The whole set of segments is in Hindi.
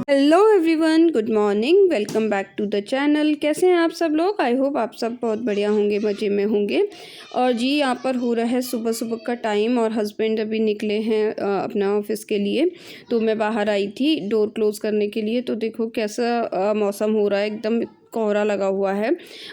Hello everyone, good morning. Welcome back to the channel. कैसे हैं आप सब लोग? आई होप आप सब बहुत बढ़िया होंगे, मज़े में होंगे। और जी यहाँ पर हो रहा है सुबह सुबह का टाइम और हस्बैंड अभी निकले हैं अपना ऑफिस के लिए। तो मैं बाहर आई थी डोर क्लोज़ करने के लिए। तो देखो कैसा मौसम हो रहा है, एकदम कोहरा लगा हुआ है।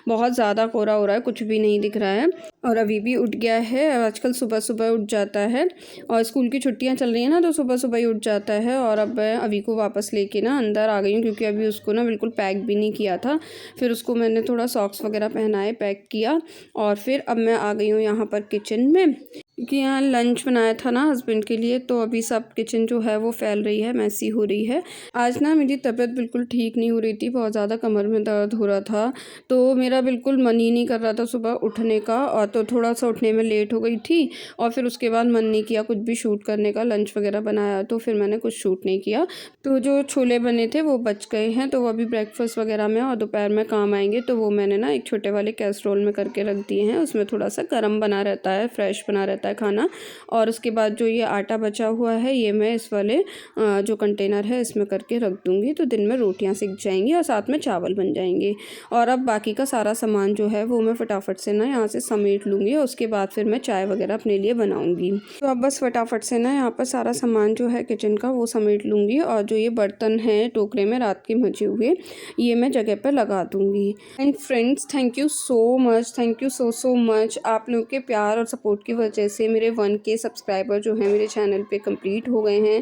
बहुत ज़्यादा कोहरा हो रहा है, कुछ भी नहीं दिख रहा है। और अभी भी उठ गया है, आजकल सुबह सुबह उठ जाता है। और स्कूल की छुट्टियां चल रही हैं ना, तो सुबह सुबह ही उठ जाता है। और अब मैं अभी को वापस लेके ना अंदर आ गई हूँ, क्योंकि अभी उसको ना बिल्कुल पैक भी नहीं किया था। फिर उसको मैंने थोड़ा सॉक्स वगैरह पहनाए, पैक किया। और फिर अब मैं आ गई हूँ यहाँ पर किचन में, क्योंकि यहाँ लंच बनाया था ना हस्बैंड के लिए। तो अभी सब किचन जो है वो फैल रही है, मैसी हो रही है। आज ना मेरी तबीयत बिल्कुल ठीक नहीं हो रही थी, बहुत ज़्यादा कमर में दर्द हो रहा था। तो मेरा बिल्कुल मन ही नहीं कर रहा था सुबह उठने का, और तो थोड़ा सा उठने में लेट हो गई थी। और फिर उसके बाद मन नहीं किया कुछ भी शूट करने का। लंच वगैरह बनाया तो फिर मैंने कुछ शूट नहीं किया। तो जो छोले बने थे वो बच गए हैं, तो वो अभी ब्रेकफास्ट वगैरह में और दोपहर में काम आएंगे। तो वो मैंने ना एक छोटे वाले कैसरोल में करके रख दिए हैं। उसमें थोड़ा सा गर्म बना रहता है, फ्रेश बना रहता है खाना। और उसके बाद जो ये आटा बचा हुआ है, ये मैं इस वाले जो कंटेनर है इसमें करके रख दूँगी। तो दिन में रोटियाँ सिक जाएंगी और साथ में चावल बन जाएंगे। और अब बाकी का सारा सामान जो है वो मैं फटाफट से ना यहाँ से समेट लूँगी, और उसके बाद फिर मैं चाय वगैरह अपने लिए बनाऊँगी। तो अब बस फटाफट से ना यहाँ पर सारा सामान जो है किचन का वो समेट लूँगी। और जो ये बर्तन हैं टोकरे में रात के मजे हुए, ये मैं जगह पर लगा दूँगी। And friends, thank you so much, thank you so much. आप लोगों के प्यार और सपोर्ट की वजह से मेरे 1K सब्सक्राइबर जो हैं मेरे चैनल पे कंप्लीट हो गए हैं।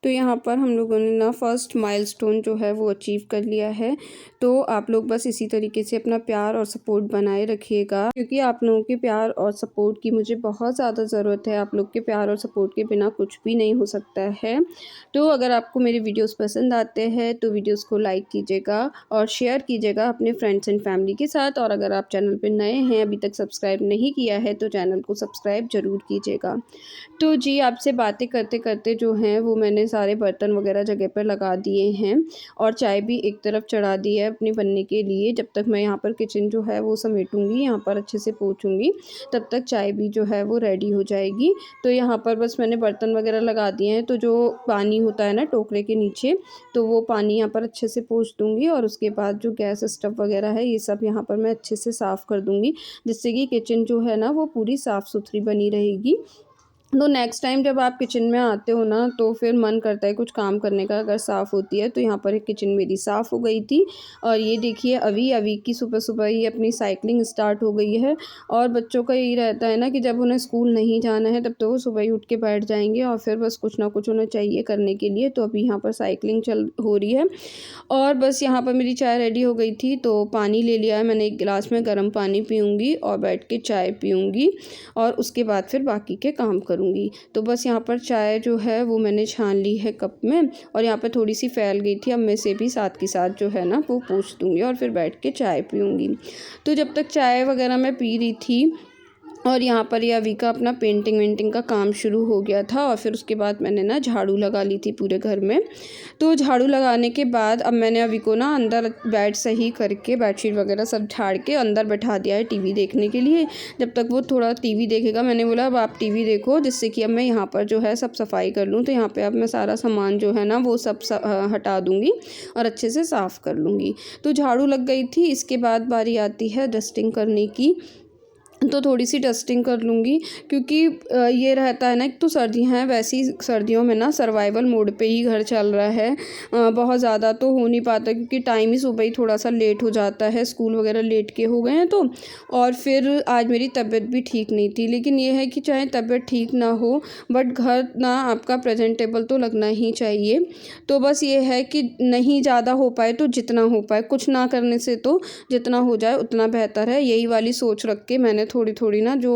तो यहाँ पर हम लोगों ने ना फर्स्ट माइलस्टोन जो है वो अचीव कर लिया है। तो आप लोग बस इसी तरीके से अपना प्यार और सपोर्ट बनाए रखिएगा, क्योंकि आप लोगों के प्यार और सपोर्ट की मुझे बहुत ज़्यादा ज़रूरत है। आप लोग के प्यार और सपोर्ट के बिना कुछ भी नहीं हो सकता है। तो अगर आपको मेरे वीडियोस पसंद आते हैं तो वीडियोस को लाइक कीजिएगा और शेयर कीजिएगा अपने फ्रेंड्स एंड फैमिली के साथ। और अगर आप चैनल पर नए हैं, अभी तक सब्सक्राइब नहीं किया है, तो चैनल को सब्सक्राइब ज़रूर कीजिएगा। तो जी आपसे बातें करते करते जो हैं वो मैंने सारे बर्तन वगैरह जगह पर लगा दिए हैं। और चाय भी एक तरफ चढ़ा दी है अपनी बनने के लिए। जब तक मैं यहाँ पर किचन जो है वो समेटूंगी, यहाँ पर अच्छे से पोंछूंगी, तब तक चाय भी जो है वो रेडी हो जाएगी। तो यहाँ पर बस मैंने बर्तन वगैरह लगा दिए हैं। तो जो पानी होता है ना टोकरे के नीचे, तो वो पानी यहाँ पर अच्छे से पोंछ दूँगी। और उसके बाद जो गैस स्टव वगैरह है, ये सब यहाँ पर मैं अच्छे से साफ़ कर दूँगी, जिससे कि किचन जो है ना वो पूरी साफ़ सुथरी बनी रहेगी। तो नेक्स्ट टाइम जब आप किचन में आते हो ना, तो फिर मन करता है कुछ काम करने का, अगर साफ़ होती है। तो यहाँ पर एक किचन मेरी साफ़ हो गई थी। और ये देखिए अभी अभी की सुबह सुबह ही अपनी साइकिलिंग स्टार्ट हो गई है। और बच्चों का यही रहता है ना कि जब उन्हें स्कूल नहीं जाना है तब तो वो सुबह ही उठ के बैठ जाएंगे, और फिर बस कुछ ना कुछ उन्हें चाहिए करने के लिए। तो अभी यहाँ पर साइकिलिंग हो रही है। और बस यहाँ पर मेरी चाय रेडी हो गई थी। तो पानी ले लिया है मैंने, एक गिलास में गर्म पानी पीऊँगी और बैठ के चाय पीऊँगी। और उसके बाद फिर बाकी के काम करूँगी। तो बस यहाँ पर चाय जो है वो मैंने छान ली है कप में। और यहाँ पर थोड़ी सी फैल गई थी, अब मैं से भी साथ के साथ जो है ना वो पोंछ दूँगी और फिर बैठ के चाय पीऊँगी। तो जब तक चाय वगैरह मैं पी रही थी, और यहाँ पर ये अभी का अपना पेंटिंग वेंटिंग का काम शुरू हो गया था। और फिर उसके बाद मैंने ना झाड़ू लगा ली थी पूरे घर में। तो झाड़ू लगाने के बाद अब मैंने अभी को ना अंदर बेड सही करके, बेडशीट वगैरह सब झाड़ के अंदर बैठा दिया है टीवी देखने के लिए। जब तक वो थोड़ा टीवी देखेगा, मैंने बोला अब आप टीवी देखो, जिससे कि अब मैं यहाँ पर जो है सब सफाई कर लूँ। तो यहाँ पर अब मैं सारा सामान जो है ना वो सब हटा दूँगी और अच्छे से साफ़ कर लूँगी। तो झाड़ू लग गई थी। इसके बाद बारी आती है डस्टिंग करने की। तो थोड़ी सी डस्टिंग कर लूँगी, क्योंकि ये रहता है ना, एक तो सर्दियाँ हैं, वैसी सर्दियों में ना सर्वाइवल मोड पे ही घर चल रहा है। बहुत ज़्यादा तो हो नहीं पाता, क्योंकि टाइम ही सुबह ही थोड़ा सा लेट हो जाता है, स्कूल वगैरह लेट के हो गए हैं तो। और फिर आज मेरी तबीयत भी ठीक नहीं थी। लेकिन ये है कि चाहे तबीयत ठीक ना हो, बट घर ना आपका प्रेजेंटेबल तो लगना ही चाहिए। तो बस ये है कि नहीं ज़्यादा हो पाए तो जितना हो पाए, कुछ ना करने से तो जितना हो जाए उतना बेहतर है। यही वाली सोच रख के मैंने थोड़ी थोड़ी ना जो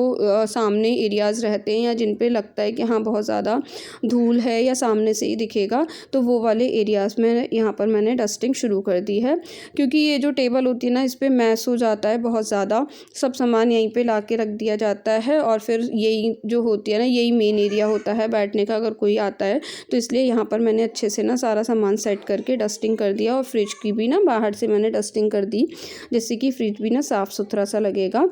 सामने एरियाज़ रहते हैं, या जिन पे लगता है कि हाँ बहुत ज़्यादा धूल है या सामने से ही दिखेगा, तो वो वाले एरियाज़ में यहाँ पर मैंने डस्टिंग शुरू कर दी है। क्योंकि ये जो टेबल होती है ना, इस पर मैस हो जाता है बहुत ज़्यादा। सब सामान यहीं पे ला के रख दिया जाता है, और फिर यही जो होती है ना, यही मेन एरिया होता है बैठने का, अगर कोई आता है तो। इसलिए यहाँ पर मैंने अच्छे से ना सारा सामान सेट करके डस्टिंग कर दिया। और फ्रिज की भी ना बाहर से मैंने डस्टिंग कर दी, जिससे कि फ्रिज भी ना साफ़ सुथरा सा लगेगा।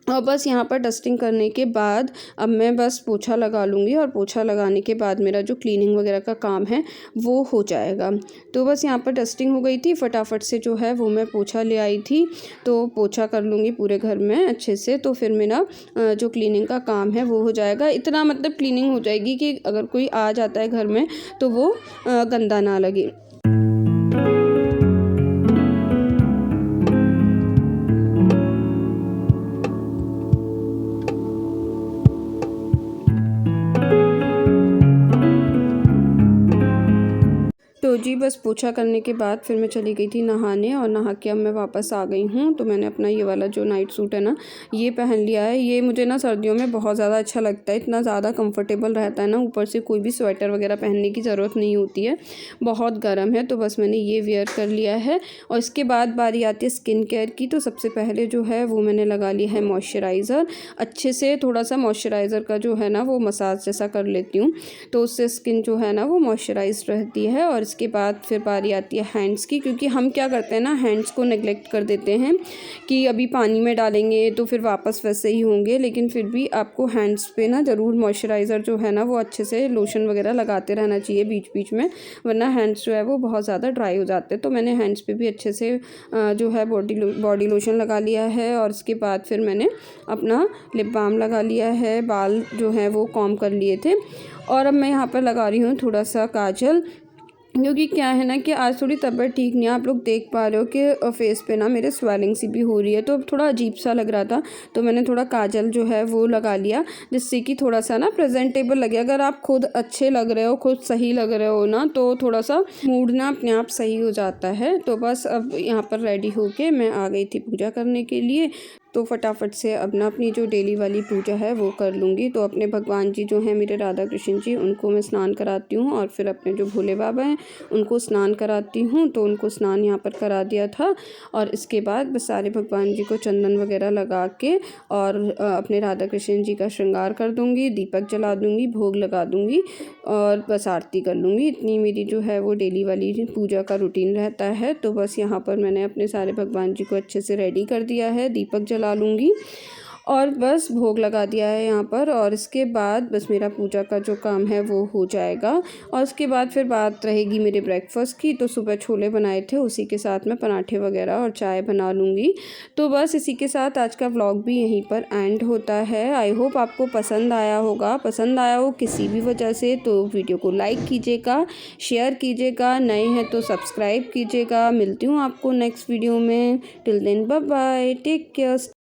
और बस यहाँ पर डस्टिंग करने के बाद अब मैं बस पोछा लगा लूँगी और पोछा लगाने के बाद मेरा जो क्लीनिंग वगैरह का काम है वो हो जाएगा। तो बस यहाँ पर डस्टिंग हो गई थी, फटाफट से जो है वो मैं पोछा ले आई थी, तो पोछा कर लूँगी पूरे घर में अच्छे से, तो फिर मेरा जो क्लीनिंग का काम है वो हो जाएगा। इतना मतलब क्लीनिंग हो जाएगी कि अगर कोई आ जाता है घर में तो वो गंदा ना लगे। तो जी बस पोछा करने के बाद फिर मैं चली गई थी नहाने, और नहा के अब मैं वापस आ गई हूँ। तो मैंने अपना ये वाला जो नाइट सूट है ना, ये पहन लिया है। ये मुझे ना सर्दियों में बहुत ज़्यादा अच्छा लगता है, इतना ज़्यादा कंफर्टेबल रहता है ना, ऊपर से कोई भी स्वेटर वगैरह पहनने की ज़रूरत नहीं होती है, बहुत गर्म है। तो बस मैंने ये वेयर कर लिया है। और इसके बाद बारी आती है स्किन केयर की। तो सबसे पहले जो है वो मैंने लगा लिया है मॉइस्चराइज़र। अच्छे से थोड़ा सा मॉइस्चराइज़र का जो है ना वो मसाज जैसा कर लेती हूँ, तो उससे स्किन जो है ना वो मॉइस्चराइज रहती है। और इसके बाद फिर बारी आती है हैंड्स की, क्योंकि हम क्या करते हैं ना, हैंड्स को नेग्लेक्ट कर देते हैं कि अभी पानी में डालेंगे तो फिर वापस वैसे ही होंगे, लेकिन फिर भी आपको हैंड्स पे ना ज़रूर मॉइस्चराइज़र जो है ना वो अच्छे से लोशन वगैरह लगाते रहना चाहिए बीच बीच में, वरना हैंड्स जो है वो बहुत ज़्यादा ड्राई हो जाते हैं। तो मैंने हैंड्स पे भी अच्छे से जो है बॉडी लोशन लगा लिया है। और इसके बाद फिर मैंने अपना लिप बाम लगा लिया है, बाल जो है वो कॉम्ब कर लिए थे। और अब मैं यहाँ पर लगा रही हूँ थोड़ा सा काजल, क्योंकि क्या है ना कि आज थोड़ी तबीयत ठीक नहीं है। आप लोग देख पा रहे हो कि फेस पे ना मेरे स्वेलिंग सी भी हो रही है, तो थोड़ा अजीब सा लग रहा था, तो मैंने थोड़ा काजल जो है वो लगा लिया, जिससे कि थोड़ा सा ना प्रेजेंटेबल लगे। अगर आप खुद अच्छे लग रहे हो, खुद सही लग रहे हो ना, तो थोड़ा सा मूड ना अपने आप सही हो जाता है। तो बस अब यहाँ पर रेडी होके मैं आ गई थी पूजा करने के लिए। तो फटाफट से अब ना अपनी जो डेली वाली पूजा है वो कर लूँगी। तो अपने भगवान जी जो हैं मेरे राधा कृष्ण जी, उनको मैं स्नान कराती हूँ, और फिर अपने जो भोले बाबा हैं उनको स्नान कराती हूँ। तो उनको स्नान यहाँ पर करा दिया था, और इसके बाद बस सारे भगवान जी को चंदन वगैरह लगा के और अपने राधा कृष्ण जी का श्रृंगार कर दूँगी, दीपक जला दूँगी, भोग लगा दूँगी, और बस आरती कर लूँगी। इतनी मेरी जो है वो डेली वाली पूजा का रूटीन रहता है। तो बस यहाँ पर मैंने अपने सारे भगवान जी को अच्छे से रेडी कर दिया है, दीपक जला लूँगी और बस भोग लगा दिया है यहाँ पर। और इसके बाद बस मेरा पूजा का जो काम है वो हो जाएगा। और उसके बाद फिर बात रहेगी मेरे ब्रेकफास्ट की। तो सुबह छोले बनाए थे, उसी के साथ मैं पराठे वगैरह और चाय बना लूँगी। तो बस इसी के साथ आज का व्लॉग भी यहीं पर एंड होता है। आई होप आपको पसंद आया होगा, पसंद आया हो किसी भी वजह से तो वीडियो को लाइक कीजिएगा, शेयर कीजिएगा, नए हैं तो सब्सक्राइब कीजिएगा। मिलती हूँ आपको नेक्स्ट वीडियो में। Till then bye bye, take care.